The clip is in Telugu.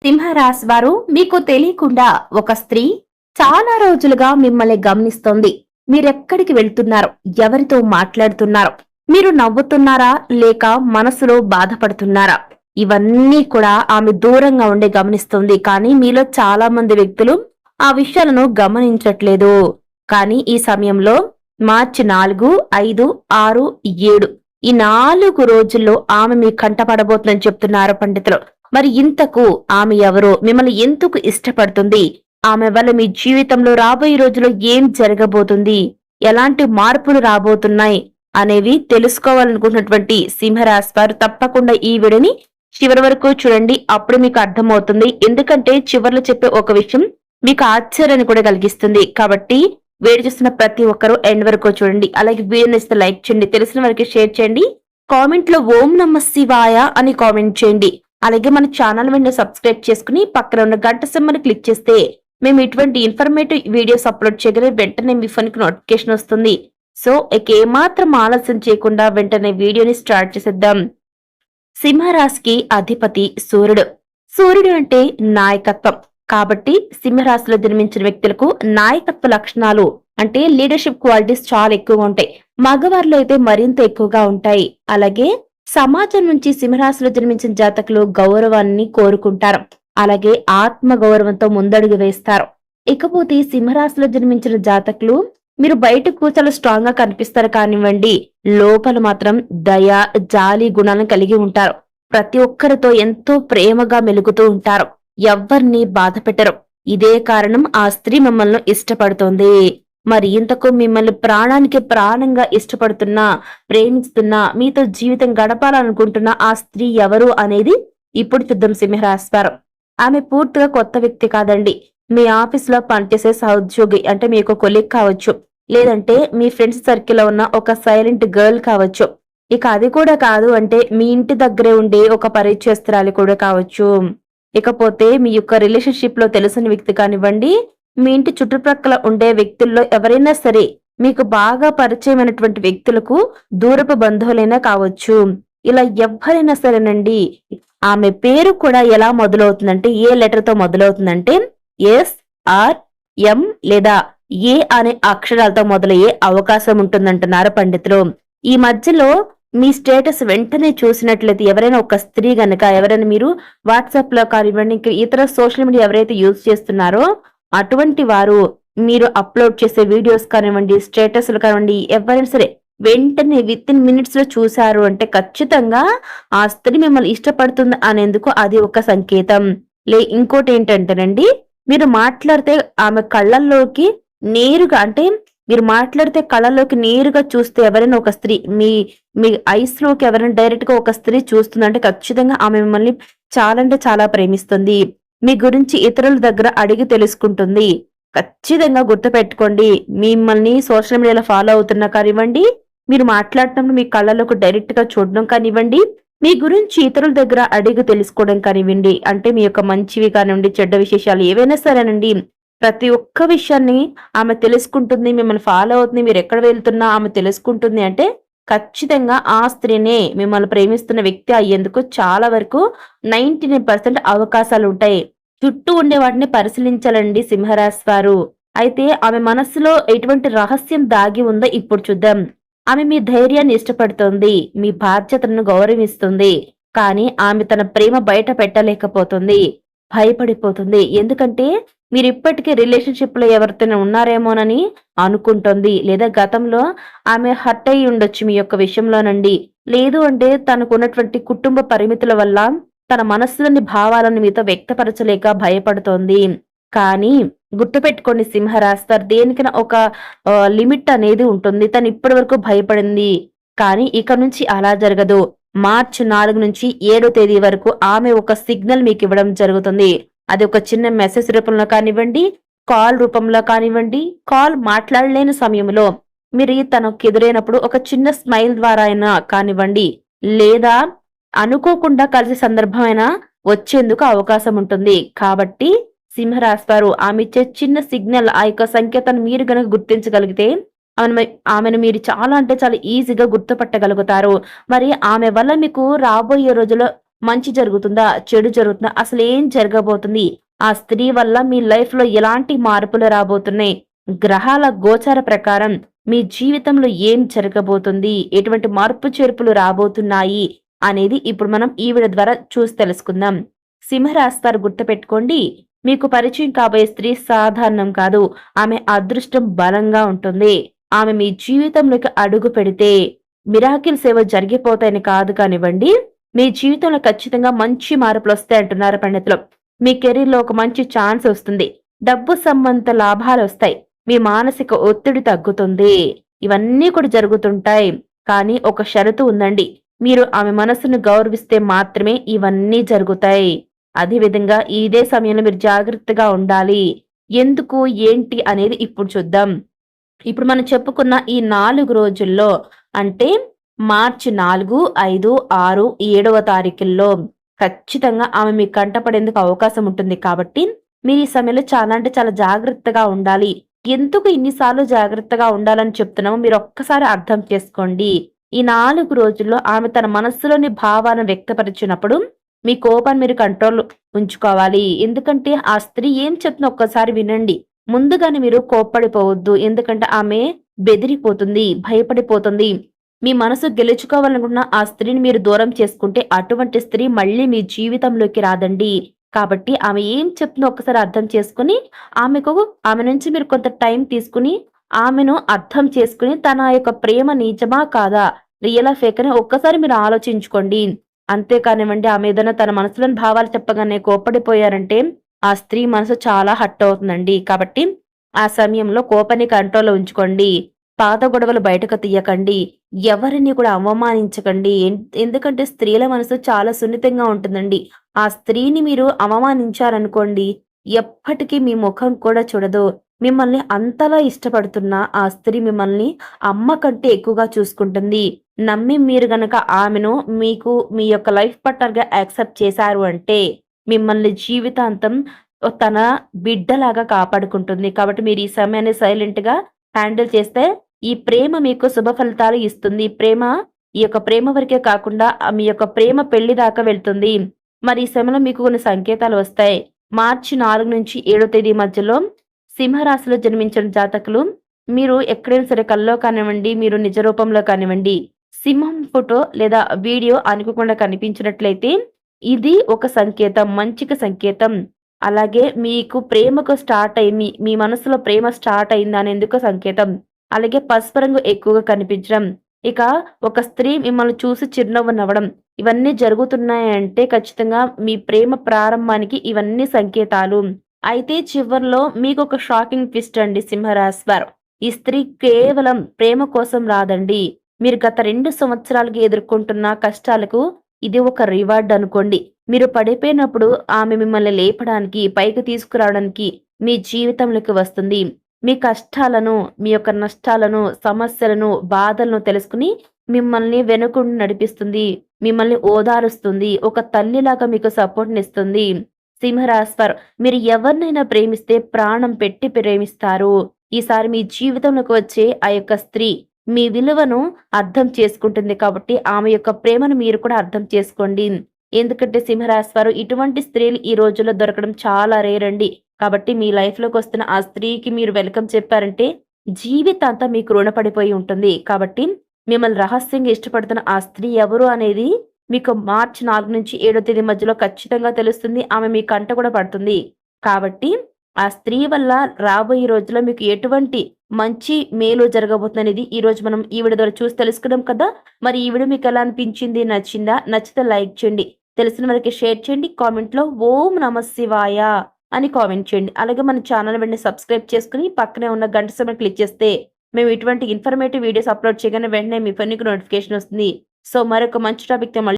సింహరాశి వారు, మీకు తెలియకుండా ఒక స్త్రీ చాలా రోజులుగా మిమ్మల్ని గమనిస్తోంది. మీరెక్కడికి వెళ్తున్నారు, ఎవరితో మాట్లాడుతున్నారు, మీరు నవ్వుతున్నారా లేక మనసులో బాధపడుతున్నారా, ఇవన్నీ కూడా ఆమె దూరంగా ఉండి గమనిస్తుంది. కానీ మీలో చాలా మంది వ్యక్తులు ఆ విషయాలను గమనించట్లేదు. కానీ ఈ సమయంలో మార్చి 4, 5, 6, 7 ఈ 4 రోజుల్లో ఆమె మీ కంటపడబోతుందని చెప్తున్నారు పండితులు. మరి ఇంతకు ఆమె ఎవరో, మిమ్మల్ని ఎందుకు ఇష్టపడుతుంది, ఆమె వల్ల మీ జీవితంలో రాబోయే రోజుల్లో ఏం జరగబోతుంది, ఎలాంటి మార్పులు రాబోతున్నాయి అనేవి తెలుసుకోవాలనుకుంటున్నటువంటి సింహరాశి వారు తప్పకుండా ఈ వీడియోని చివరి వరకు చూడండి. అప్పుడు మీకు అర్థమవుతుంది. ఎందుకంటే చివర్లో చెప్పే ఒక విషయం మీకు ఆశ్చర్యాన్ని కూడా కలిగిస్తుంది. కాబట్టి వీడియో చూస్తున్న ప్రతి ఒక్కరూ ఎండ్ వరకు చూడండి. అలాగే వీడియో నచ్చితే లైక్ చేయండి, తెలిసిన వారికి షేర్ చేయండి. కామెంట్ లో ఓం నమ శివాయ అని కామెంట్ చేయండి. అలాగే మన ఛానల్ వెంటనే సబ్స్క్రైబ్ చేసుకుని పక్కన ఉన్న గంట సింబల్ క్లిక్ చేస్తే మేము ఇటువంటి ఇన్ఫర్మేటివ్ వీడియోస్ అప్లోడ్ చేయగలిగే వెంటనే మీ ఫోన్ కి నోటిఫికేషన్ వస్తుంది. సో ఇక ఏమాత్రం ఆలస్యం చేయకుండా వెంటనే వీడియోని స్టార్ట్ చేసేద్దాం. సింహరాశికి అధిపతి సూర్యుడు. సూర్యుడు అంటే నాయకత్వం. కాబట్టి సింహరాశిలో జన్మించిన వ్యక్తులకు నాయకత్వ లక్షణాలు అంటే లీడర్షిప్ క్వాలిటీస్ చాలా ఎక్కువగా ఉంటాయి. మగవారిలో అయితే మరింత ఎక్కువగా ఉంటాయి. అలాగే సమాజం నుంచి సింహరాశిలో జన్మించిన జాతకులు గౌరవాన్ని కోరుకుంటారు. అలాగే ఆత్మ గౌరవంతో ముందడుగు వేస్తారు. ఇకపోతే సింహరాశిలో జన్మించిన జాతకులు మీరు బయటకు చాలా స్ట్రాంగ్ గా కనిపిస్తారు కానివ్వండి, లోపల మాత్రం దయ, జాలి గుణాలను కలిగి ఉంటారు. ప్రతి ఒక్కరితో ఎంతో ప్రేమగా మెలుగుతూ ఉంటారు. ఎవ్వరిని బాధ పెట్టరు. ఇదే కారణం ఆ స్త్రీ మిమ్మల్ని ఇష్టపడుతోంది. మరి ఇంతకు మిమ్మల్ని ప్రాణానికి ప్రాణంగా ఇష్టపడుతున్నా, ప్రేమిస్తున్నా, మీతో జీవితం గడపాలనుకుంటున్న ఆ స్త్రీ ఎవరు అనేది ఇప్పుడు చూద్దాం. సింహరాశి వారు, ఆమె పూర్తిగా కొత్త వ్యక్తి కాదండి. మీ ఆఫీస్ లో పనిచేసే సహోద్యోగి, అంటే మీకు కొలీగ్ కావచ్చు, లేదంటే మీ ఫ్రెండ్స్ సర్కిల్ లో ఉన్న ఒక సైలెంట్ గర్ల్ కావచ్చు. ఇక అది కూడా కాదు అంటే మీ ఇంటి దగ్గరే ఉండే ఒక పరిచయస్తురాలి కూడా కావచ్చు. ఇకపోతే మీ యొక్క రిలేషన్షిప్ లో తెలిసిన వ్యక్తి కానివ్వండి, మీ ఇంటి చుట్టుప్రక్కల ఉండే వ్యక్తుల్లో ఎవరైనా సరే, మీకు బాగా పరిచయమైనటువంటి వ్యక్తులకు దూరపు బంధువులైనా కావచ్చు. ఇలా ఎవరైనా సరేనండి, ఆమె పేరు కూడా ఎలా మొదలవుతుందంటే, ఏ లెటర్ తో మొదలవుతుందంటే SRM లేదా ఏ అనే అక్షరాలతో మొదలయ్యే అవకాశం ఉంటుందంటున్నారు పండితులు. ఈ మధ్యలో మీ స్టేటస్ వెంటనే చూసినట్లయితే ఎవరైనా ఒక స్త్రీ గనక, ఎవరైనా మీరు వాట్సాప్ లో కానివ్వండి, ఇంకా ఇతర సోషల్ మీడియా ఎవరైతే యూజ్ చేస్తున్నారో అటువంటి వారు మీరు అప్లోడ్ చేసే వీడియోస్ కానివ్వండి, స్టేటస్లు కానివ్వండి, ఎవరైనా సరే వెంటనే విత్ ఇన్ మినిట్స్ లో చూశారు అంటే ఖచ్చితంగా ఆ స్త్రీ మిమ్మల్ని ఇష్టపడుతుంది అనేందుకు అది ఒక సంకేతం. ఇంకోటి ఏంటంటేనండి, మీరు మాట్లాడితే ఆమె కళ్ళల్లోకి నేరుగా, అంటే మీరు మాట్లాడితే కళ్ళలోకి నేరుగా చూస్తే ఎవరైనా ఒక స్త్రీ మీ మీ ఐస్ లోకి ఎవరైనా డైరెక్ట్ గా ఒక స్త్రీ చూస్తుందంటే ఖచ్చితంగా ఆమె మిమ్మల్ని చాలా అంటే చాలా ప్రేమిస్తుంది. మీ గురించి ఇతరుల దగ్గర అడిగి తెలుసుకుంటుంది. ఖచ్చితంగా గుర్తుపెట్టుకోండి. మిమ్మల్ని సోషల్ మీడియాలో ఫాలో అవుతున్నా కానివ్వండి, మీరు మాట్లాడటం మీ కళ్ళలోకి డైరెక్ట్ గా చూడడం కానివ్వండి, మీ గురించి ఇతరుల దగ్గర అడిగి తెలుసుకోవడం కానివ్వండి, అంటే మీ యొక్క మంచివి కానివ్వండి, చెడ్డ విశేషాలు ఏవైనా సరేనండి, ప్రతి ఒక్క విషయాన్ని ఆమె తెలుసుకుంటుంది. మిమ్మల్ని ఫాలో అవుతుంది. మీరు ఎక్కడ వెళ్తున్నా ఆమె తెలుసుకుంటుంది అంటే ఖచ్చితంగా ఆ స్త్రీనే మిమ్మల్ని ప్రేమిస్తున్న వ్యక్తి అయ్యేందుకు చాలా వరకు 99% అవకాశాలు ఉంటాయి. చుట్టూ ఉండే వాటిని పరిశీలించాలండి సింహరాశి వారు. అయితే ఆమె మనస్సులో ఎటువంటి రహస్యం దాగి ఉందో ఇప్పుడు చూద్దాం. ఆమె మీ ధైర్యాన్ని ఇష్టపడుతోంది, మీ బాధ్యతలను గౌరవిస్తుంది. కానీ ఆమె తన ప్రేమ బయట పెట్టలేకపోతుంది, భయపడిపోతుంది. ఎందుకంటే మీరు ఇప్పటికే రిలేషన్షిప్ లో ఎవరితోనే ఉన్నారేమోనని అనుకుంటోంది. లేదా గతంలో ఆమె హర్ట్ అయి ఉండొచ్చు మీ యొక్క విషయంలోనండి. లేదు అంటే తనకున్నటువంటి కుటుంబ పరిమితుల వల్ల తన మనస్సులోని భావాలను మీతో వ్యక్తపరచలేక భయపడుతోంది. కానీ గుర్తుపెట్టుకోండి సింహరాశి, దేనికైనా ఒక లిమిట్ అనేది ఉంటుంది. తను ఇప్పటి వరకు భయపడింది, కానీ ఇక నుంచి అలా జరగదు. మార్చి 4 నుంచి 7వ తేదీ వరకు ఆమె ఒక సిగ్నల్ మీకు ఇవ్వడం జరుగుతుంది. అది ఒక చిన్న మెసేజ్ రూపంలో కానివ్వండి, కాల్ రూపంలో కానివ్వండి, కాల్ మాట్లాడలేని సమయంలో మీరు తనకు ఎదురైనప్పుడు ఒక చిన్న స్మైల్ ద్వారా అయినా కానివ్వండి, లేదా అనుకోకుండా కలిసే సందర్భమైనా వచ్చేందుకు అవకాశం ఉంటుంది. కాబట్టి సింహరాశి వారు ఆమె ఇచ్చే చిన్న సిగ్నల్, ఆ యొక్క సంకేతాన్ని మీరు గనక గుర్తించగలిగితే ఆమెను మీరు చాలా అంటే చాలా ఈజీగా గుర్తుపట్టగలుగుతారు. మరి ఆమె వల్ల మీకు రాబోయే రోజుల్లో మంచి జరుగుతుందా? చెడు జరుగుతుందా? అసలేం జరగబోతుంది? ఆ స్త్రీ వల్ల మీ లైఫ్‌లో ఎలాంటి మార్పులు రాబోతున్నాయి? గ్రహాల గోచార ప్రకారం మీ జీవితంలో ఏం జరగబోతుంది? ఎటువంటి మార్పు చేర్పులు రాబోతున్నాయి? అనేది ఇప్పుడు మనం ఈ వీడియో ద్వారా చూసి తెలుసుకుందాం. సింహరాశి వారు గుర్తుపెట్టుకోండి. మీకు పరిచయం కాబోయే స్త్రీ సాధారణం కాదు. ఆమె అదృష్టం బలంగా ఉంటుంది. ఆమె మీ జీవితంలోకి అడుగు పెడితే మిరాకిల్స్ ఏవో జరిగిపోతాయని కాదు కానివ్వండి, మీ జీవితంలో ఖచ్చితంగా మంచి మార్పులొస్తాయంటున్నారు పండితులు. మీ కెరీర్‌లో ఒక మంచి ఛాన్స్ వస్తుంది. డబ్బు సంబంధిత లాభాలొస్తాయి. మీ మానసిక ఒత్తిడి తగ్గుతుంది. ఇవన్నీ కూడా జరుగుతుంటాయి. కానీ ఒక షరతు ఉందండి. మీరు ఆమె మనసును గౌరవిస్తే మాత్రమే ఇవన్నీ జరుగుతాయి. అదే విధంగా ఇదే సమయంలో మీరు జాగ్రత్తగా ఉండాలి. ఎందుకు? ఏంటి? అనేది ఇప్పుడు చూద్దాం. ఇప్పుడు మనం చెప్పుకున్న ఈ 4 రోజుల్లో అంటే మార్చి 4, 5, 6, 7వ తారీఖుల్లో ఖచ్చితంగా ఆమె మీ కంటపడేందుకు అవకాశం ఉంటుంది కాబట్టి మీరు ఈ సమయంలో చాలా అంటే చాలా జాగ్రత్తగా ఉండాలి. ఎందుకు ఇన్ని సార్లు జాగ్రత్తగా ఉండాలని చెప్తున్నామో మీరు ఒక్కసారి అర్థం చేసుకోండి. ఈ 4 రోజుల్లో ఆమె తన మనస్సులోని భావాలను వ్యక్తపరిచినప్పుడు మీ కోపాన్ని మీరు కంట్రోల్ ఉంచుకోవాలి. ఎందుకంటే ఆ స్త్రీ ఏం చెప్తుందో ఒక్కసారి వినండి. ముందుగానే మీరు కోప్పడిపోవద్దు. ఎందుకంటే ఆమె బెదిరిపోతుంది, భయపడిపోతుంది. మీ మనసు గెలుచుకోవాలనుకున్న ఆ స్త్రీని మీరు దూరం చేసుకుంటే అటువంటి స్త్రీ మళ్ళీ మీ జీవితంలోకి రాదండి. కాబట్టి ఆమె ఏం చెప్తుందో ఒక్కసారి అర్థం చేసుకొని, ఆమె నుంచి మీరు కొంత టైం తీసుకొని, ఆమెను అర్థం చేసుకొని తన యొక్క ప్రేమ నిజమా కాదా? రియలా? ఫేక్? అని ఒక్కసారి మీరు ఆలోచించుకోండి. అంతే కానివ్వండి ఆమె ఏదైనా తన మనసులోని భావాలు చెప్పగానే కోప్పడిపోయారంటే ఆ స్త్రీ మనసు చాలా హర్ట్ అవుతుందండి. కాబట్టి ఆ సమయంలో కోపాన్ని కంట్రోల్‌లో ఉంచుకోండి. పాత గొడవలు బయటకు తీయకండి. ఎవరిని కూడా అవమానించకండి. ఎందుకంటే స్త్రీల మనసు చాలా సున్నితంగా ఉంటుందండి. ఆ స్త్రీని మీరు అవమానించారనుకోండి, ఎప్పటికీ మీ ముఖం కూడా చూడదు. మిమ్మల్ని అంతలా ఇష్టపడుతున్న ఆ స్త్రీ మిమ్మల్ని అమ్మ కంటే ఎక్కువగా చూసుకుంటుంది. నమ్మి మీరు గనక ఆమెను మీ యొక్క లైఫ్ పార్ట్నర్‌గా యాక్సెప్ట్ చేశారు అంటే మిమ్మల్ని జీవితాంతం తన బిడ్డలాగా కాపాడుకుంటుంది. కాబట్టి మీరు ఈ సమయాన్ని సైలెంట్‌గా హ్యాండిల్ చేస్తే ఈ ప్రేమ మీకు శుభ ఫలితాలు ఇస్తుంది. ఈ యొక్క ప్రేమ వరకే కాకుండా మీ యొక్క ప్రేమ పెళ్లి దాకా వెళ్తుంది. మరి ఈ సమయంలో మీకు కొన్ని సంకేతాలు వస్తాయి. మార్చి 4 నుంచి 7 తేదీ మధ్యలో సింహరాశిలో జన్మించిన జాతకులు మీరు ఎక్కడైనా సరే కల్లో కానివ్వండి, మీరు నిజ రూపంలో కానివ్వండి, సింహం ఫోటో లేదా వీడియో అనుకోకుండా కనిపించినట్లయితే ఇది ఒక సంకేతం. మంచికి సంకేతం. అలాగే మీకు ప్రేమకు స్టార్ట్ అయ్యి మీ మనసులో ప్రేమ స్టార్ట్ అయిందనేందుకు సంకేతం. అలాగే పసుపు రంగు ఎక్కువగా కనిపించడం. ఇక ఒక స్త్రీ మిమ్మల్ని చూసి చిరునవ్వు నవ్వడం. ఇవన్నీ జరుగుతున్నాయంటే ఖచ్చితంగా మీ ప్రేమ ప్రారంభానికి ఇవన్నీ సంకేతాలు. అయితే చివర్లో మీకొక షాకింగ్ ట్విస్ట్ అండి సింహరాశి వారు. ఈ స్త్రీ కేవలం ప్రేమ కోసం రాదండి. మీరు గత 2 సంవత్సరాలుగా ఎదుర్కొంటున్న కష్టాలకు ఇది ఒక రివార్డ్ అనుకోండి. మీరు పడిపోయినప్పుడు ఆమె మిమ్మల్ని లేపడానికి, పైకి తీసుకురావడానికి మీ జీవితంలోకి వస్తుంది. మీ కష్టాలను, మీ యొక్క నష్టాలను, సమస్యలను, బాధలను తెలుసుకుని మిమ్మల్ని వెనుకుండి నడిపిస్తుంది. మిమ్మల్ని ఓదారుస్తుంది. ఒక తల్లిలాగా మీకు సపోర్ట్‌నిస్తుంది. సింహరాశి వారు మీరు ఎవరినైనా ప్రేమిస్తే ప్రాణం పెట్టి ప్రేమిస్తారు. ఈసారి మీ జీవితంలోకి వచ్చే ఆ యొక్క స్త్రీ మీ విలువను అర్థం చేసుకుంటుంది కాబట్టి ఆమె యొక్క ప్రేమను మీరు కూడా అర్థం చేసుకోండి. ఎందుకంటే సింహరాశి వారు ఇటువంటి స్త్రీలు ఈ రోజుల్లో దొరకడం చాలా రేర్ అండి. కాబట్టి మీ లైఫ్‌లోకి వస్తున్న ఆ స్త్రీకి మీరు వెల్కమ్ చెప్పారంటే జీవితాంతం మీకు రుణపడిపోయి ఉంటుంది. కాబట్టి మిమ్మల్ని రహస్యంగా ఇష్టపడుతున్న ఆ స్త్రీ ఎవరు అనేది మీకు మార్చి 4 నుంచి 7 తేదీ మధ్యలో ఖచ్చితంగా తెలుస్తుంది. ఆమె మీ కంట కూడా పడుతుంది. కాబట్టి ఆ స్త్రీ వల్ల రాబోయే రోజుల్లో మీకు ఎటువంటి మంచి మేలు జరగబోతుందనేది ఈరోజు మనం ఈ వీడియో ద్వారా చూసి తెలుసుకున్నాం కదా! మరి ఈ వీడియో మీకు ఎలా అనిపించింది? నచ్చిందా? నచ్చితే లైక్ చేయండి. తెలిసిన వారికి షేర్ చేయండి. కామెంట్‌లో ఓం నమః శివాయ అని కామెంట్ చేయండి. అలాగే మన ఛానల్ వెంటనే సబ్స్క్రైబ్ చేసుకొని పక్కనే ఉన్న గంట సింబల్ క్లిక్ చేస్తే మేము ఇటువంటి ఇన్ఫర్మేటివ్ వీడియోస్ అప్లోడ్ చేయగానే వెంటనే మీ ఫోన్‌కి నోటిఫికేషన్ వస్తుంది. సో మరొక మంచి టాపిక్‌తో మళ్ళీ